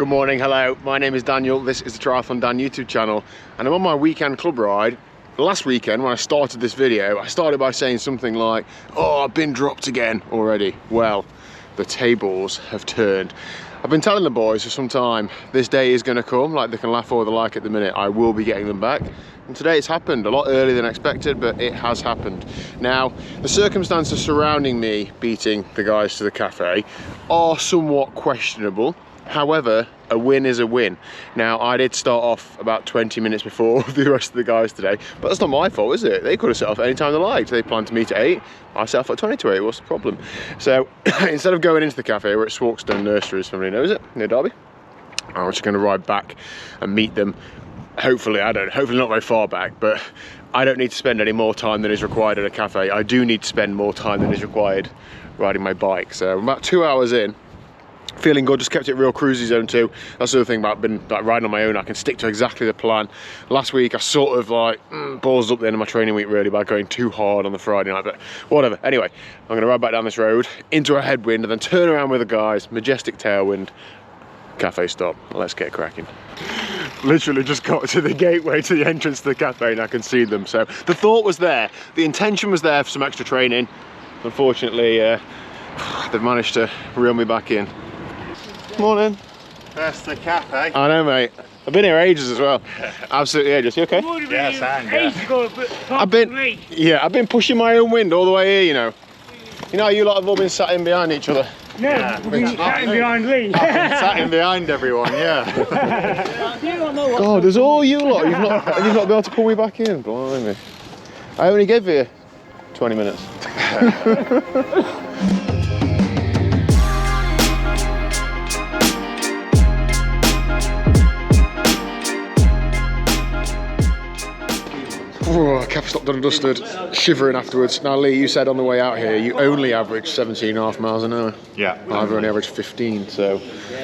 Good morning, hello, my name is Daniel, this is the TriathlonDan YouTube channel, and I'm on my weekend club ride. Last weekend when I started this video, I started by saying something like, oh, I've been dropped again already. Well, the tables have turned. I've been telling the boys for some time, this day is gonna come, like they can laugh all they like at the minute, I will be getting them back. And today it's happened, a lot earlier than expected, but it has happened. Now, the circumstances surrounding me beating the guys to the cafe are somewhat questionable. However, a win is a win. Now, I did start off about 20 minutes before the rest of the guys today, but that's not my fault, is it? They could have set off any time they liked. They planned to meet at 8. I set off at 20 to 8. What's the problem? So, instead of going into the cafe, we're at Swarkstone Nurseries, if anybody knows it, near Derby. I'm just going to ride back and meet them. Hopefully not very far back, but I don't need to spend any more time than is required at a cafe. I do need to spend more time than is required riding my bike. So, I'm about 2 hours in. Feeling good, just kept it real cruisy zone 2. That's the other thing about riding on my own. I can stick to exactly the plan. Last week I sort of like balls up the end of my training week really by going too hard on the Friday night, but whatever. Anyway, I'm gonna ride back down this road into a headwind and then turn around with the guys, majestic tailwind, cafe stop. Let's get cracking. Literally just got to the gateway to the entrance to the cafe and I can see them. So the thought was there, the intention was there for some extra training. Unfortunately, they've managed to reel me back in. Morning. First the cafe. I know, mate. I've been here ages as well. Absolutely ages. You okay? Yes, I've been pushing my own wind all the way here, you know. You know, you lot have all been sat in behind each other. No, we've been sat in behind Lee. Sat in behind everyone, yeah. God, there's all you lot. You've not been able to pull me back in. Blimey. I only gave you 20 minutes. Oh, cafe stop done and dusted, shivering afterwards. Now Lee, you said on the way out here you only averaged 17.5 miles an hour. Yeah. I've only averaged 15, so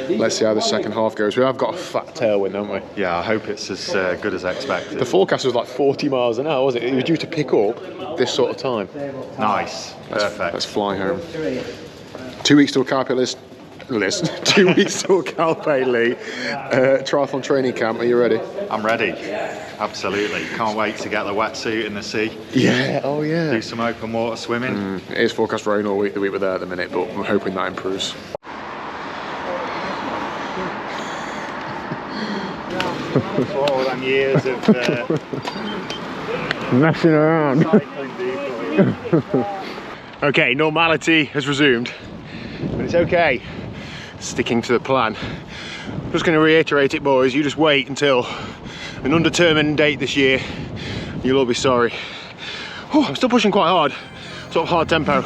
let's see how the second half goes. We have got a fat tailwind, haven't we? Yeah, I hope it's as good as expected. The forecast was like 40 miles an hour, wasn't it? It was due to pick up this sort of time. Nice, perfect. Let's fly home. 2 weeks till Carpe list. 2 weeks till Carpe Lee. Triathlon training camp, are you ready? I'm ready, absolutely. Can't wait to get the wetsuit in the sea. Yeah, oh yeah. Do some open water swimming. It is forecast rain all week, the week we're there at the minute, but I'm hoping that improves. For all them years of messing around. cycling people. Okay, normality has resumed, but it's okay. Sticking to the plan. I'm just going to reiterate it, boys. You just wait until an undetermined date this year. You'll all be sorry. Oh, I'm still pushing quite hard. Sort of hard tempo.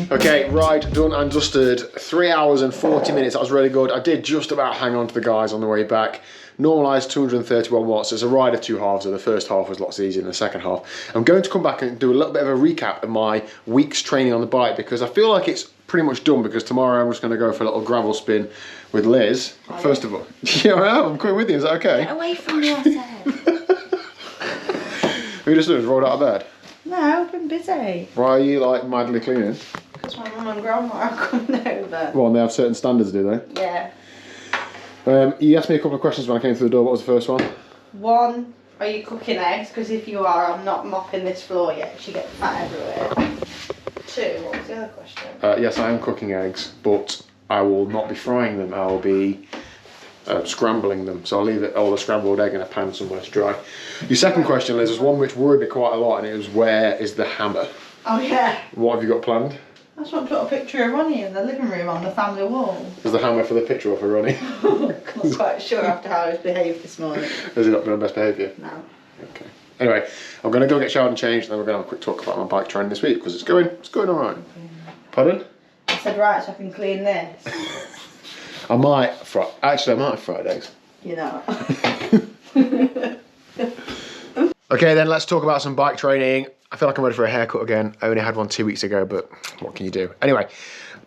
Okay, ride done and dusted. 3 hours and 40 minutes, that was really good. I did just about hang on to the guys on the way back. Normalised 231 watts. It's a ride of 2 halves, so the first half was lots easier than the second half. I'm going to come back and do a little bit of a recap of my week's training on the bike because I feel like it's pretty much done because tomorrow I'm just going to go for a little gravel spin with Liz. First of all, yeah, I am. I'm coming with you, is that okay? Get away from me, I said. Who just rolled out of bed? No, I've been busy. Why are you like madly cleaning? Because my mum and grandma are coming over. Well, and they have certain standards, do they? Yeah. You asked me a couple of questions when I came through the door. What was the first one? One, are you cooking eggs? Because if you are, I'm not mopping this floor yet. She gets fat everywhere. 2, what was the other question? Yes, I am cooking eggs, but I will not be frying them. I will be scrambling them. So I'll leave all the scrambled egg in a pan somewhere to dry. Your second question, Liz, was one which worried me quite a lot, and it was where is the hammer? Oh yeah. What have you got planned? I just want to put a picture of Ronnie in the living room on the family wall. Is the hammer for the picture or for Ronnie? I'm not quite sure after how he's behaved this morning. Has he not been on best behaviour? No. Okay. Anyway, I'm going to go get showered and changed, and then we're going to have a quick talk about my bike training this week because it's going all right. Pardon? I said right, so I can clean this. I might have fried eggs. You know. Okay, then let's talk about some bike training. I feel like I'm ready for a haircut again. I only had one 2 weeks ago, but what can you do? Anyway,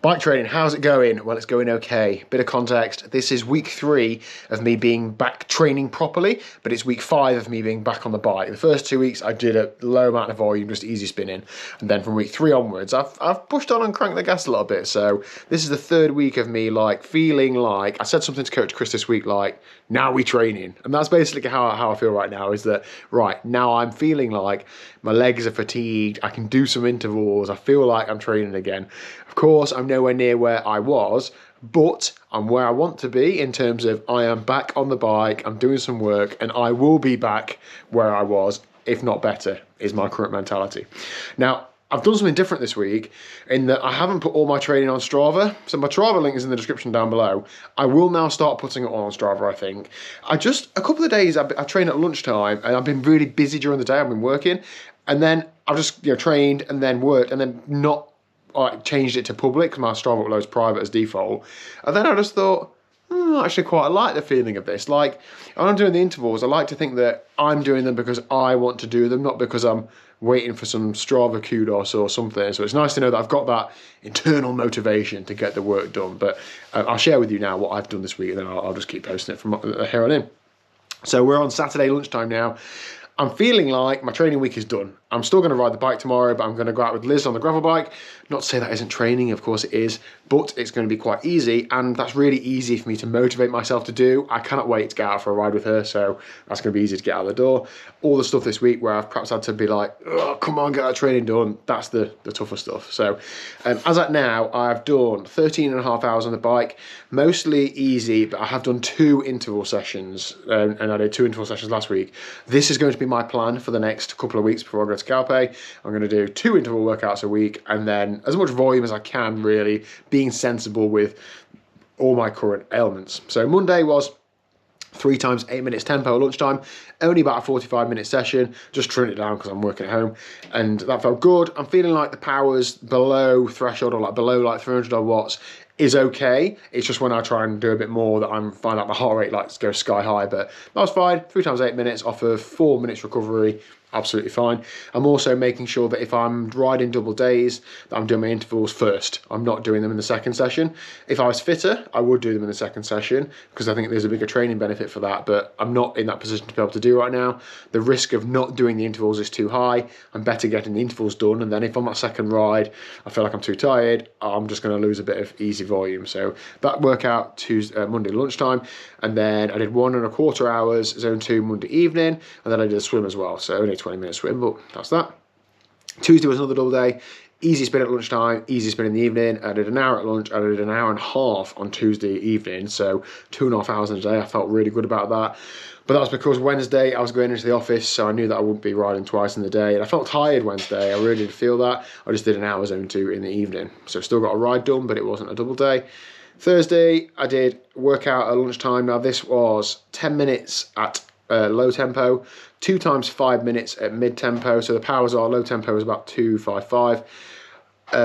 Bike training, how's it going? Well, it's going okay. Bit of context, this is week 3 of me being back training properly, but it's week 5 of me being back on the bike. The first 2 weeks I did a low amount of volume, just easy spinning, and then from week 3 onwards I've pushed on and cranked the gas a little bit. So this is the 3rd week of me like feeling like, I said something to Coach Chris this week like, now we training. And that's basically how I feel right now, is that right now I'm feeling like my legs are fatigued, I can do some intervals, I feel like I'm training again. Of course, I'm nowhere near where I was, but I'm where I want to be in terms of I am back on the bike, I'm doing some work, and I will be back where I was, if not better, is my current mentality. Now, I've done something different this week in that I haven't put all my training on Strava. So my Strava link is in the description down below. I will now start putting it all on Strava, I think. A couple of days, I train at lunchtime and I've been really busy during the day. I've been working, and then I've just trained and then worked and then not changed it to public because my Strava upload's private as default. And then I just thought, I actually quite like the feeling of this. Like, when I'm doing the intervals, I like to think that I'm doing them because I want to do them, not because I'm waiting for some Strava kudos or something. So it's nice to know that I've got that internal motivation to get the work done. But I'll share with you now what I've done this week, and then I'll just keep posting it from here on in. So we're on Saturday lunchtime now. I'm feeling like my training week is done. I'm still going to ride the bike tomorrow, but I'm going to go out with Liz on the gravel bike. Not to say that isn't training, of course it is, but it's going to be quite easy, and that's really easy for me to motivate myself to do. I cannot wait to get out for a ride with her, so that's going to be easy to get out the door. All the stuff this week where I've perhaps had to be like, oh, come on, get our training done, that's the tougher stuff. So as at now, I've done 13.5 hours on the bike, mostly easy, but I have done 2 interval sessions, and I did 2 interval sessions last week. This is going to be my plan for the next couple of weeks before I go to Calpe. I'm going to do 2 interval workouts a week, and then as much volume as I can, really being sensible with all my current ailments. So Monday was 3 times 8 minutes tempo at lunchtime, only about a 45-minute session, just trimmed it down because I'm working at home, and that felt good. I'm feeling like the power's below threshold, or below 300 odd watts is okay. It's just when I try and do a bit more that I'm finding out my heart rate likes to go sky high, but that was fine. 3 times 8 minutes off of 4 minutes recovery, absolutely fine. I'm also making sure that if I'm riding double days, that I'm doing my intervals first. I'm not doing them in the second session. If I was fitter, I would do them in the second session because I think there's a bigger training benefit for that, but I'm not in that position to be able to do right now. The risk of not doing the intervals is too high. I'm better getting the intervals done, and then if on that second ride I feel like I'm too tired, I'm just going to lose a bit of easy volume. So that workout Monday lunchtime, and then I did 1.25 hours zone 2 Monday evening, and then I did a swim as well, so only 20-minute swim, but that's that. Tuesday was another double day. Easy spin at lunchtime, easy spin in the evening. I did an hour at lunch, I did an hour and a half on Tuesday evening, so 2.5 hours in a day. I felt really good about that. But that was because Wednesday I was going into the office, so I knew that I wouldn't be riding twice in the day. And I felt tired Wednesday, I really did feel that. I just did an hour zone 2 in the evening. So still got a ride done, but it wasn't a double day. Thursday, I did workout at lunchtime. Now this was 10 minutes at low tempo, 2 times 5 minutes at mid tempo. So the powers are, low tempo is about 255,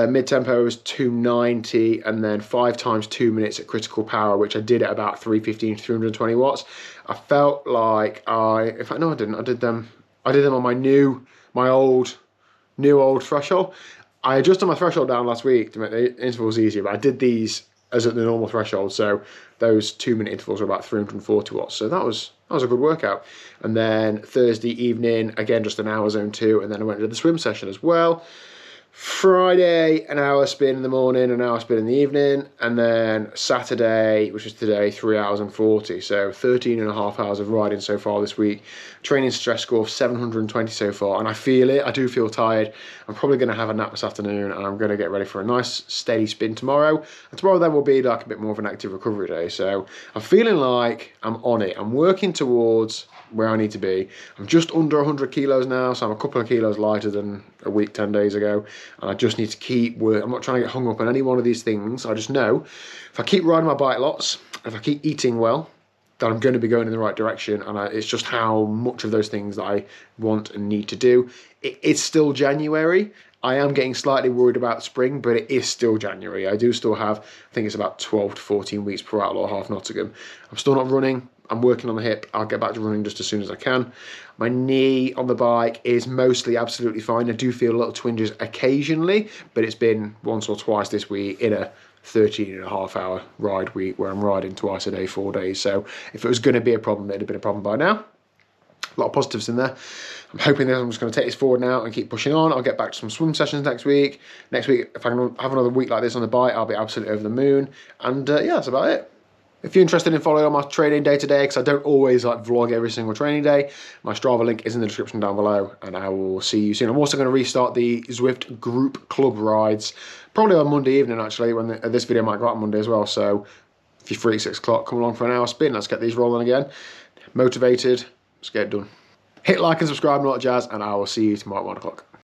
mid tempo is 290, and then 5 times 2 minutes at critical power, which I did at about 315 to 320 watts. I felt like in fact no I didn't, I did them on my old threshold. I adjusted my threshold down last week to make the intervals easier, but I did these as at the normal threshold, so those 2-minute intervals were about 340 watts, so that was a good workout. And then Thursday evening, again just an hour zone 2, and then I went to the swim session as well. Friday, an hour spin in the morning, an hour spin in the evening, and then Saturday, which is today, 3 hours and 40, so 13.5 hours of riding so far this week. Training stress score of 720 so far, and I feel it. I do feel tired. I'm probably going to have a nap this afternoon, and I'm going to get ready for a nice steady spin tomorrow. And tomorrow then will be like a bit more of an active recovery day, so I'm feeling like I'm on it. I'm working towards where I need to be. I'm just under 100 kilos now, so I'm a couple of kilos lighter than a week, 10 days ago, and I just need to keep working. I'm not trying to get hung up on any one of these things. I just know if I keep riding my bike lots, if I keep eating well, that I'm going to be going in the right direction, and it's just how much of those things that I want and need to do. It's still January. I am getting slightly worried about spring, but it is still January. I do still have, I think it's about 12 to 14 weeks per Outlaw Half Nottingham. I'm still not running. I'm working on the hip. I'll get back to running just as soon as I can. My knee on the bike is mostly absolutely fine. I do feel little twinges occasionally, but it's been once or twice this week in a 13.5 hour ride week where I'm riding twice a day, 4 days. So if it was going to be a problem, it'd have been a problem by now. A lot of positives in there. I'm hoping that I'm just going to take this forward now and keep pushing on. I'll get back to some swim sessions next week. Next week, if I can have another week like this on the bike, I'll be absolutely over the moon. And yeah, that's about it. If you're interested in following on my training day to day, because I don't always like vlog every single training day, my Strava link is in the description down below, and I will see you soon. I'm also going to restart the Zwift group club rides, probably on Monday evening actually, when this video might go out on Monday as well. So if you're free at 6 o'clock, come along for an hour spin. Let's get these rolling again. Motivated, let's get it done. Hit like and subscribe and all that jazz, and I will see you tomorrow at 1 o'clock.